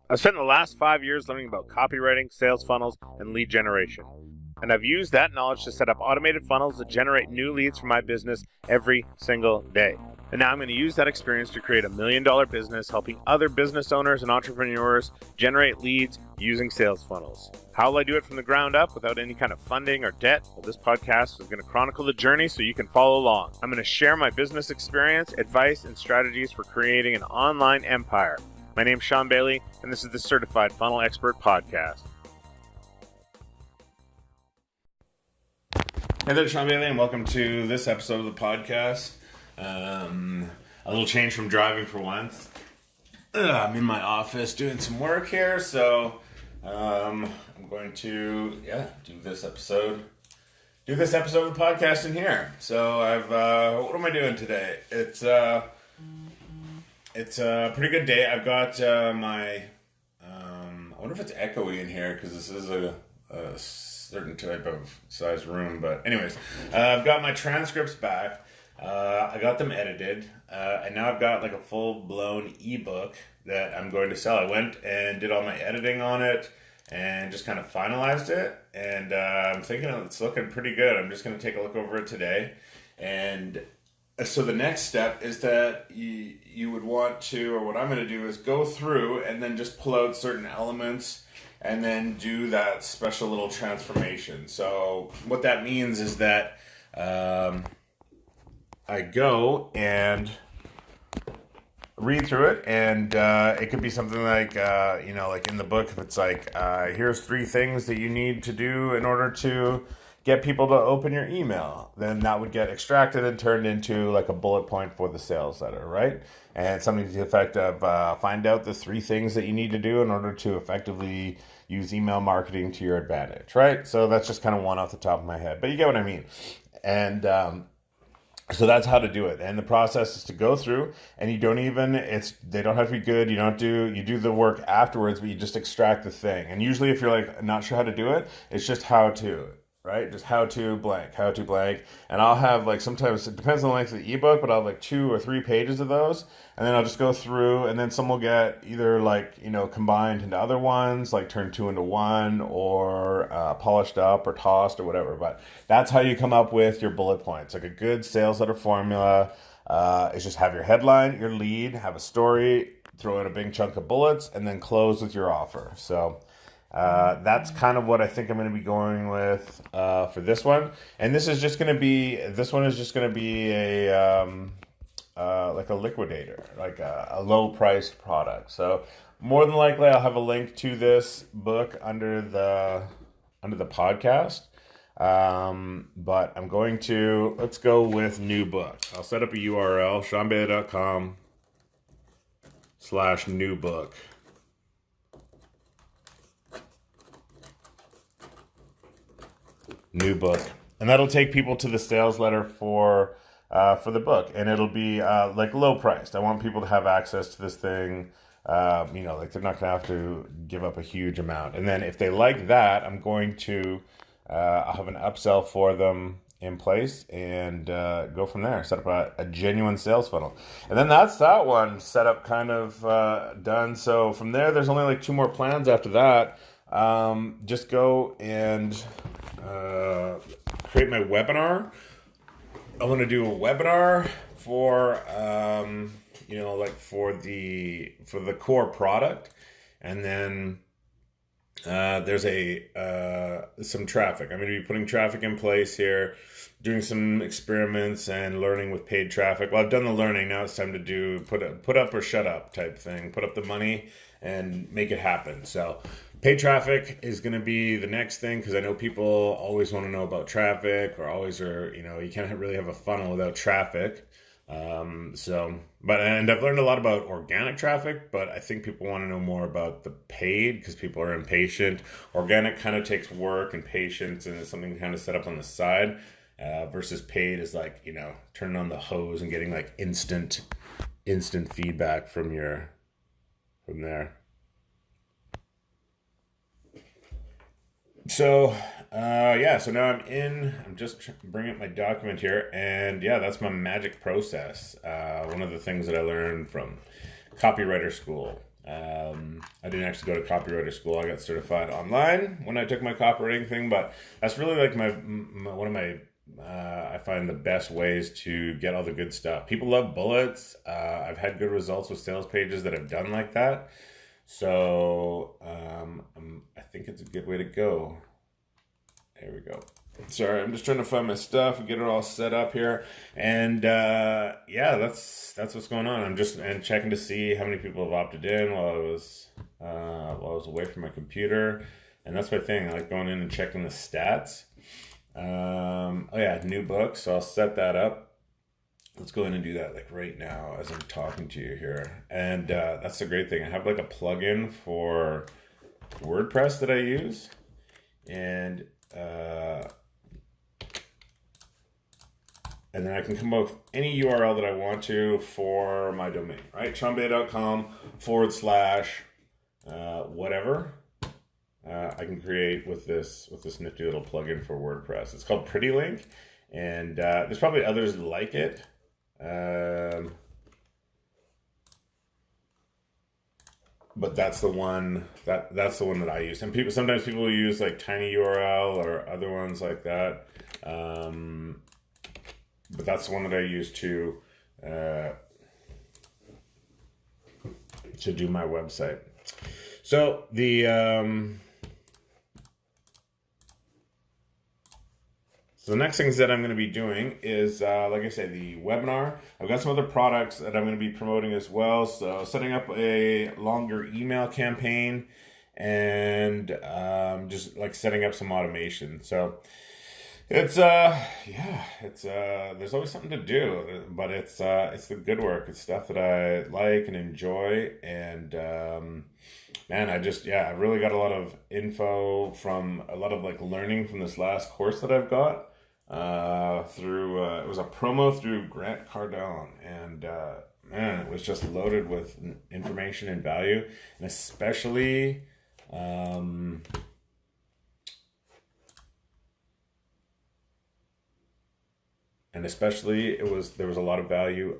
I've spent the last 5 years learning about copywriting, sales funnels, and lead generation. And I've used that knowledge to set up automated funnels that generate new leads for my business every single day. And now I'm going to use that experience to create $1 million business, helping other business owners and entrepreneurs generate leads using sales funnels. How will I do it from the ground up without any kind of funding or debt? Well, this podcast is going to chronicle the journey so you can follow along. I'm going to share my business experience, advice, and strategies for creating an online empire. My name's Sean Bailey, and this is the Certified Funnel Expert Podcast. Hey there, Sean Bailey, and welcome to this episode of the podcast. A little change from driving for once. I'm in my office doing some work here, so I'm going to do this episode of the podcast in here. So what am I doing today? It's a pretty good day. I've got I wonder if it's echoey in here because this is a certain type of size room. But anyways, I've got my transcripts back. I got them edited. And now I've got like a full-blown ebook that I'm going to sell. I went and did all my editing on it and just kind of finalized it. And I'm thinking it's looking pretty good. I'm just going to take a look over it today. And so the next step is that you would want to, or what I'm going to do is go through and then just pull out certain elements and then do that special little transformation. So what that means is that I go and read through it, and it could be something like, like in the book, if it's like, here's 3 things that you need to do in order to get people to open your email, then that would get extracted and turned into like a bullet point for the sales letter, right? And something to the effect of find out the 3 things that you need to do in order to effectively use email marketing to your advantage, right? So that's just kind of one off the top of my head, but you get what I mean. And so that's how to do it. And the process is to go through, and they don't have to be good. You do the work afterwards, but you just extract the thing. And usually if you're like not sure how to do it, it's just how to. Right? Just how to blank. And I'll have like, sometimes it depends on the length of the ebook, but I'll have like 2 or 3 pages of those. And then I'll just go through, and then some will get either like, combined into other ones, like turned 2 into 1, or polished up or tossed or whatever. But that's how you come up with your bullet points. Like a good sales letter formula is just have your headline, your lead, have a story, throw in a big chunk of bullets, and then close with your offer. So that's kind of what I think I'm going to be going with for this one. And this one is just going to be a like a liquidator, like a low priced product. So more than likely I'll have a link to this book under the podcast. But I'm going to, let's go with new book. I'll set up a URL, seanbailey.com/new book. New book, and that'll take people to the sales letter for the book, and it'll be like low priced. I want people to have access to this thing. Like they're not gonna have to give up a huge amount. And then if they like that, I'm going to I'll have an upsell for them in place and go from there. Set up a genuine sales funnel, and then that's that one set up, kind of done. So from there, there's only like 2 more plans after that. Just go and create my webinar. I want to do a webinar for for the core product, and then there's some traffic. I'm going to be putting traffic in place here, doing some experiments and learning with paid traffic. Well, I've done the learning. Now it's time to do put up or shut up type thing. Put up the money and make it happen. So paid traffic is going to be the next thing, because I know people always want to know about traffic, or you can't really have a funnel without traffic. And I've learned a lot about organic traffic, but I think people want to know more about the paid because people are impatient. Organic kind of takes work and patience, and it's something kind of set up on the side, versus paid is like, turning on the hose and getting like instant feedback from there. So now I'm just bringing up my document here, and that's my magic process. One of the things that I learned from copywriter school. I didn't actually go to copywriter school. I got certified online when I took my copywriting thing, but that's really like one of my I find the best ways to get all the good stuff. People love bullets. I've had good results with sales pages that I've done like that. So I think it's a good way to go. There we go. Sorry, I'm just trying to find my stuff and get it all set up here. And yeah, that's what's going on. I'm just checking to see how many people have opted in while I was away from my computer. And that's my thing. I like going in and checking the stats. Oh yeah, new book. So I'll set that up. Let's go in and do that like right now as I'm talking to you here. And that's the great thing. I have like a plugin for WordPress that I use. And then I can come up with any URL that I want to for my domain, right? seanbay.com / whatever. I can create with this nifty little plugin for WordPress. It's called Pretty Link, and there's probably others like it. But that's the one that's the one that I use. And sometimes people use like Tiny URL or other ones like that. But that's the one that I use to do my website. So so the next things that I'm going to be doing is, like I say, the webinar. I've got some other products that I'm going to be promoting as well. So setting up a longer email campaign and just like setting up some automation. So it's there's always something to do, but it's the good work. It's stuff that I like and enjoy, and man, I really got a lot of info from a lot of like learning from this last course that I've got through it was a promo through Grant Cardone, and man, it was just loaded with information and value, and especially there was a lot of value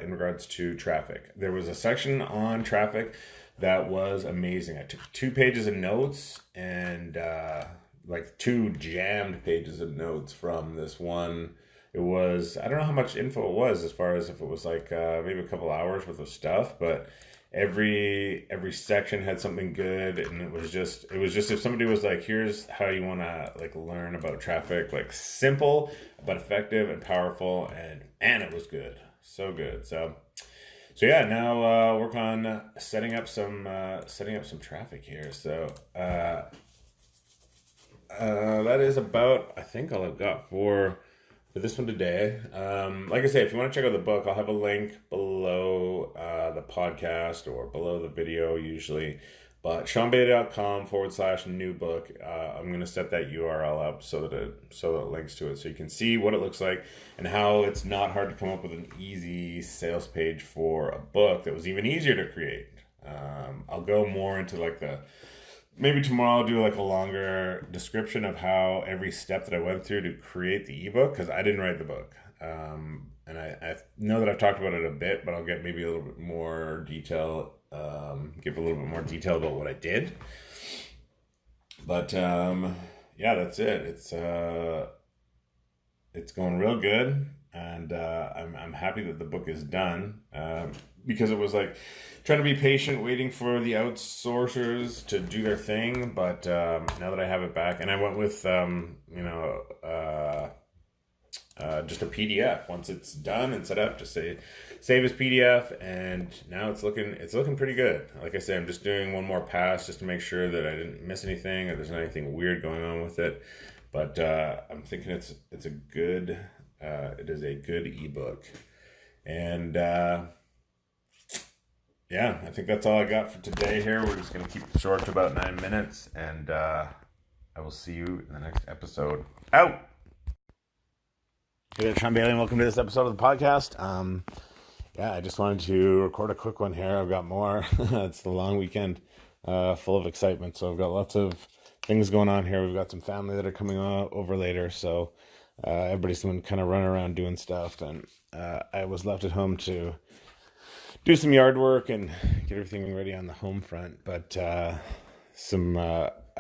in regards to traffic. There was a section on traffic that was amazing. I took 2 pages of notes and like 2 jammed pages of notes from this one. It was, I don't know how much info it was as far as if it was like maybe a couple hours worth of stuff, but every section had something good, and it was just if somebody was like, here's how you want to like learn about traffic, like simple but effective and powerful, and it was good, so good. So yeah, now work on setting up some traffic here. So that is about, I think, all I've got for this one today. Like I say, if you want to check out the book, I'll have a link below the podcast or below the video usually. But seanbay.com / new book. I'm going to set that URL up so that it links to it, so you can see what it looks like and how it's not hard to come up with an easy sales page for a book that was even easier to create. I'll go more into like maybe tomorrow I'll do like a longer description of how every step that I went through to create the ebook, because I didn't write the book. And I know that I've talked about it a bit, but I'll get maybe a little bit more detail, give a little bit more detail about what I did. But yeah, that's it. It's going real good, and I'm happy that the book is done, because it was like trying to be patient, waiting for the outsourcers to do their thing. But now that I have it back, and I went with just a PDF. Once it's done and set up, just save as PDF, and now it's looking pretty good. Like I said, I'm just doing one more pass just to make sure that I didn't miss anything or there's not anything weird going on with it. But I'm thinking it is a good ebook, and yeah, I think that's all I got for today. Here, we're just gonna keep it short to about 9 minutes, and I will see you in the next episode. Out. Hey there, Sean Bailey, and welcome to this episode of the podcast. Yeah, I just wanted to record a quick one here. I've got more. It's the long weekend, full of excitement. So I've got lots of things going on here. We've got some family that are coming over later. So everybody's been kind of running around doing stuff. And I was left at home to do some yard work and get everything ready on the home front. But I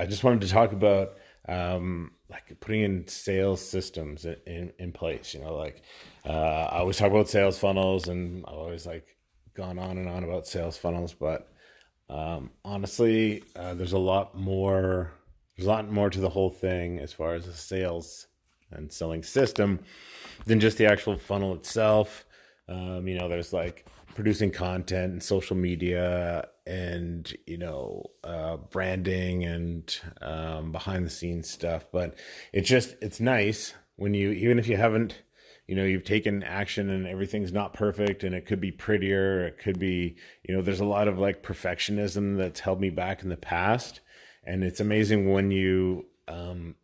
just wanted to talk about like putting in sales systems in place. Like I always talk about sales funnels, and I've always like gone on and on about sales funnels. But honestly, there's a lot more. There's a lot more to the whole thing as far as a sales and selling system than just the actual funnel itself. There's like producing content and social media and, branding and behind the scenes stuff. But it's nice when even if you haven't, you've taken action and everything's not perfect and it could be prettier. It could be, there's a lot of like perfectionism that's held me back in the past. And it's amazing when you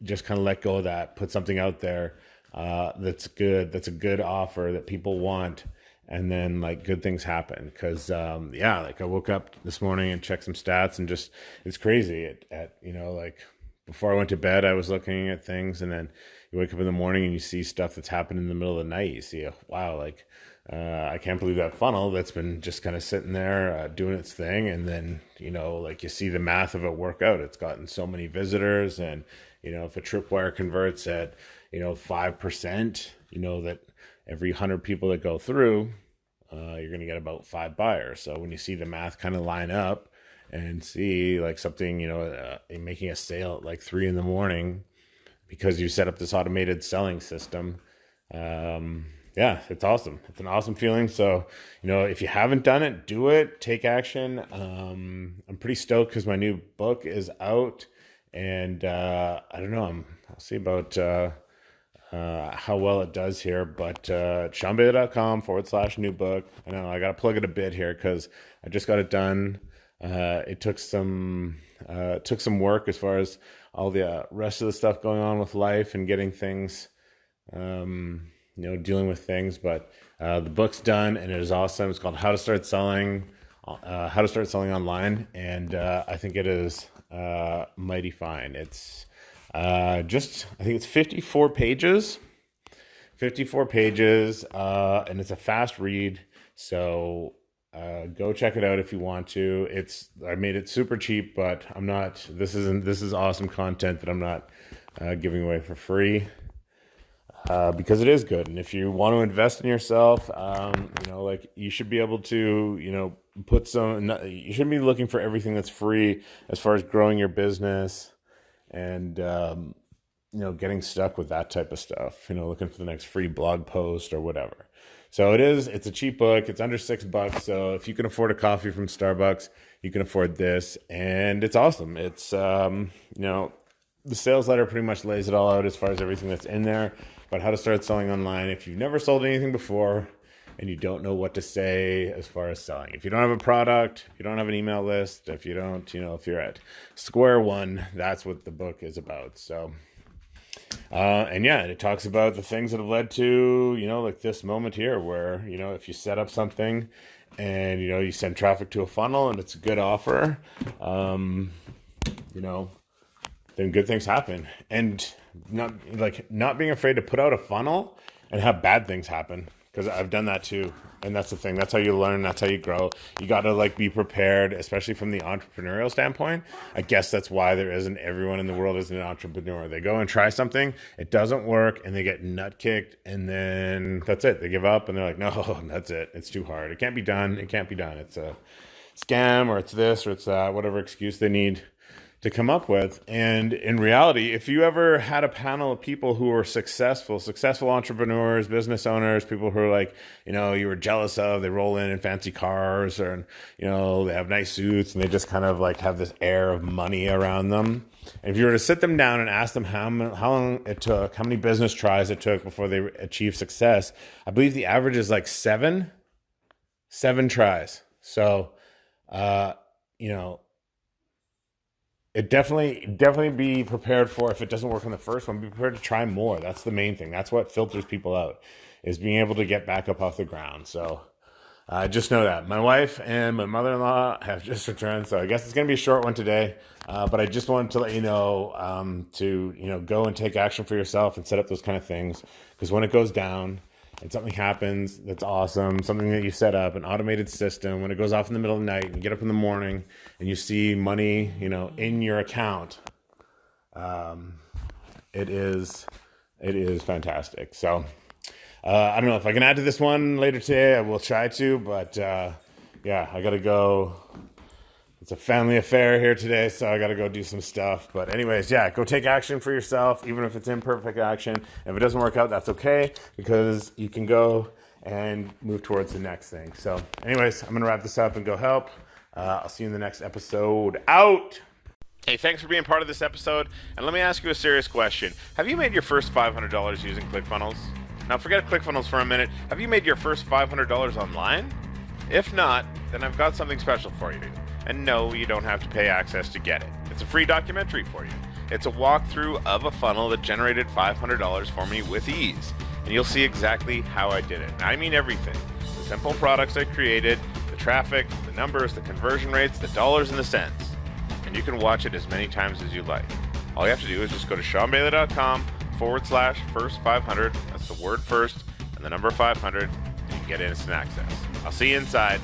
just kind of let go of that, put something out there that's good, that's a good offer that people want, and then like good things happen. Because like I woke up this morning and checked some stats, and just it's crazy. Like before I went to bed, I was looking at things, and then you wake up in the morning and you see stuff that's happened in the middle of the night. You see, wow, like I can't believe that funnel that's been just kind of sitting there doing its thing. And then, like you see the math of it work out. It's gotten so many visitors. And, if a tripwire converts at, 5%, that every 100 people that go through, you're going to get about 5 buyers. So when you see the math kind of line up and see like something, making a sale at like 3 a.m, because you set up this automated selling system, it's awesome. It's an awesome feeling. So, if you haven't done it, do it, take action. I'm pretty stoked because my new book is out, and I don't know, I'll see about how well it does here, but seanbailey.com/new book. I know I got to plug it a bit here because I just got it done. It took some work as far as all the rest of the stuff going on with life and getting things, dealing with things. But the book's done and it is awesome. It's called How to Start Selling Online, and I think it is mighty fine. It's I think it's 54 pages, and it's a fast read. So go check it out if you want to. I made it super cheap, but this is awesome content that I'm not giving away for free, because it is good. And if you want to invest in yourself, like you should be able to, you shouldn't be looking for everything that's free as far as growing your business and, getting stuck with that type of stuff, looking for the next free blog post or whatever. So it's a cheap book. It's under $6. So if you can afford a coffee from Starbucks, you can afford this, and it's awesome. It's, the sales letter pretty much lays it all out as far as everything that's in there, but how to start selling online. If you've never sold anything before and you don't know what to say as far as selling, if you don't have a product, if you don't have an email list, if you don't, if you're at square one, that's what the book is about. So, and it talks about the things that have led to, like this moment here where, if you set up something and, you send traffic to a funnel and it's a good offer, then good things happen. And not being afraid to put out a funnel and have bad things happen, because I've done that too. And that's the thing. That's how you learn. That's how you grow. You got to be prepared, especially from the entrepreneurial standpoint. I guess that's why everyone in the world is an entrepreneur. They go and try something, it doesn't work, and they get nut kicked, and then that's it. They give up and they're like, no, that's it. It's too hard. It can't be done. It can't be done. It's a scam, or it's this, or it's that, whatever excuse they need to come up with. And in reality, if you ever had a panel of people who were successful entrepreneurs, business owners, people who are you were jealous of, they roll in fancy cars, or, they have nice suits, and they just kind of have this air of money around them. And if you were to sit them down and ask them how long it took, how many business tries it took before they achieved success, I believe the average is 7 tries. So, it definitely be prepared for, if it doesn't work on the first one, be prepared to try more. That's the main thing. That's what filters people out, is being able to get back up off the ground. So just know that. My wife and my mother-in-law have just returned, so I guess it's going to be a short one today. But I just wanted to let you know to go and take action for yourself and set up those kind of things, because when it goes down, and something happens that's awesome, something that you set up, an automated system, when it goes off in the middle of the night and you get up in the morning and you see money, in your account, it is fantastic. So I don't know if I can add to this one later today. I will try to, but yeah, I gotta go. It's a family affair here today, so I gotta go do some stuff. But anyways, yeah, go take action for yourself, even if it's imperfect action. If it doesn't work out, that's okay, because you can go and move towards the next thing. So anyways, I'm gonna wrap this up and go help. I'll see you in the next episode. Out! Hey, thanks for being part of this episode. And let me ask you a serious question. Have you made your first $500 using ClickFunnels? Now forget ClickFunnels for a minute. Have you made your first $500 online? If not, then I've got something special for you. And no, you don't have to pay access to get it. It's a free documentary for you. It's a walkthrough of a funnel that generated $500 for me with ease. And you'll see exactly how I did it. And I mean everything. The simple products I created, the traffic, the numbers, the conversion rates, the dollars and the cents. And you can watch it as many times as you like. All you have to do is just go to SeanBailey.com/first 500. That's the word first and the number 500. And you can get instant access. I'll see you inside.